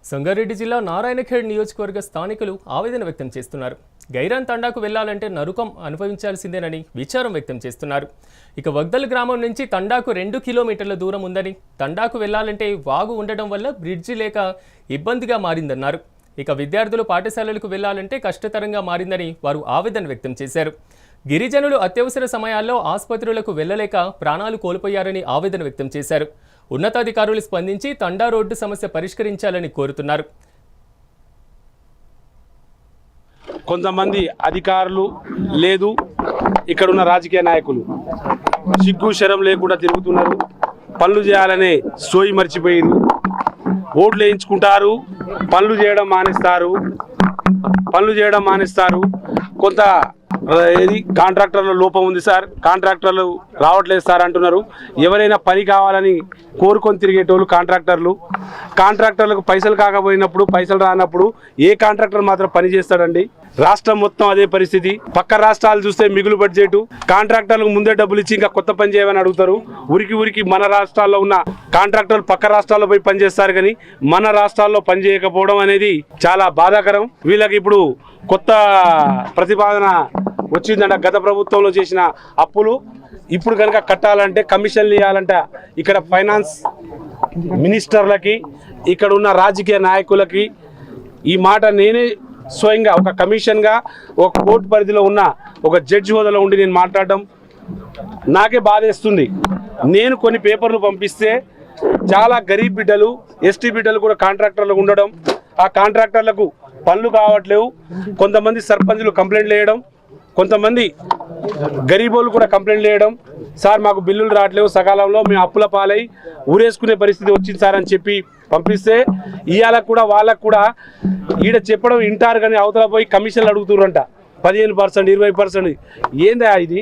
సంగారెడ్డి జిల్లా నారాయణఖేడ్ నియోజకవర్గ స్థానికులు ఆవేదన వ్యక్తం చేస్తున్నారు. గైరాన్ తండాకు వెళ్లాలంటే నరకం అనుభవించాల్సిందేనని విచారం వ్యక్తం చేస్తున్నారు. ఇక వగ్దల్ గ్రామం నుంచి తండాకు 2 కిలోమీటర్ల దూరం ఉందని, తండాకు వెళ్లాలంటే వాగు ఉండడం వల్ల బ్రిడ్జి లేక ఇబ్బందిగా మారిందన్నారు. ఇక విద్యార్థులు పాఠశాలలకు వెళ్లాలంటే కష్టతరంగా మారిందని వారు ఆవేదన వ్యక్తం చేశారు. గిరిజనులు అత్యవసర సమయాల్లో ఆసుపత్రులకు వెళ్లలేక ప్రాణాలు కోల్పోయారని ఆవేదన వ్యక్తం చేశారు. ఉన్నతాధికారులు స్పందించి తండా రోడ్డు సమస్య పరిష్కరించాలని కోరుతున్నారు. కొంతమంది అధికారులు లేదు, ఇక్కడున్న రాజకీయ నాయకులు సిగ్గు శరం లేకుండా తిరుగుతున్నారు. పనులు చేయాలనే సోయి మర్చిపోయారు. ఓట్లు వేయించుకుంటారు, పనులు చేయడం మానేస్తారు. కొంత ఏది కాంట్రాక్టర్ల లోపం ఉంది సార్, కాంట్రాక్టర్లు రావట్లేదు సార్ అంటున్నారు. ఎవరైనా పని కావాలని కోరుకొని తిరిగేటోళ్ళు కాంట్రాక్టర్లకు పైసలు కాకపోయినప్పుడు, పైసలు రానప్పుడు ఏ కాంట్రాక్టర్ మాత్రం పని చేస్తాడండి? రాష్ట్రం మొత్తం అదే పరిస్థితి. పక్క రాష్ట్రాలు చూస్తే మిగులు బడ్జెట్, కాంట్రాక్టర్లకు ముందే డబ్బులు ఇచ్చి ఇంకా కొత్త పని చేయమని అడుగుతారు. ఉరికి మన రాష్ట్రాల్లో ఉన్న కాంట్రాక్టర్లు పక్క రాష్ట్రాల్లో పోయి పనిచేస్తారు, కానీ మన రాష్ట్రాల్లో పని చేయకపోవడం అనేది చాలా బాధాకరం. వీళ్ళకి ఇప్పుడు కొత్త ప్రతిపాదన వచ్చిందంట. గత ప్రభుత్వంలో చేసిన అప్పులు ఇప్పుడు కనుక కట్టాలంటే కమిషన్లు ఇవ్వాలంట. ఇక్కడ ఫైనాన్స్ మినిస్టర్లకి, ఇక్కడ ఉన్న రాజకీయ నాయకులకి ఈ మాట నేనే స్వయంగా ఒక కమిషన్గా, ఒక కోర్టు పరిధిలో ఉన్న ఒక జడ్జి హోదాలో ఉండి నేను మాట్లాడడం నాకే బాధేస్తుంది. నేను కొన్ని పేపర్లు పంపిస్తే చాలా గరీబ్ బిడ్డలు, ఎస్టీ బిడ్డలు కూడా కాంట్రాక్టర్లు ఉండడం, ఆ కాంట్రాక్టర్లకు పనులు కావట్లేవు. కొంతమంది సర్పంచులు కంప్లైంట్లు వేయడం, కొంతమంది గరీబోళ్ళు కూడా కంప్లైంట్లు వేయడం, సార్ మాకు బిల్లులు రావట్లేవు, సకాలంలో మేము అప్పుల పాలై ఊరేసుకునే పరిస్థితి వచ్చింది సార్ అని చెప్పి పంపిస్తే, ఇవాళ కూడా వాళ్ళకు కూడా ఈడ చెప్పడం వింటారు, కానీ అవతల పోయి కమిషన్లు అడుగుతుర్రంట. 15%, 20%. ఏందా ఇది?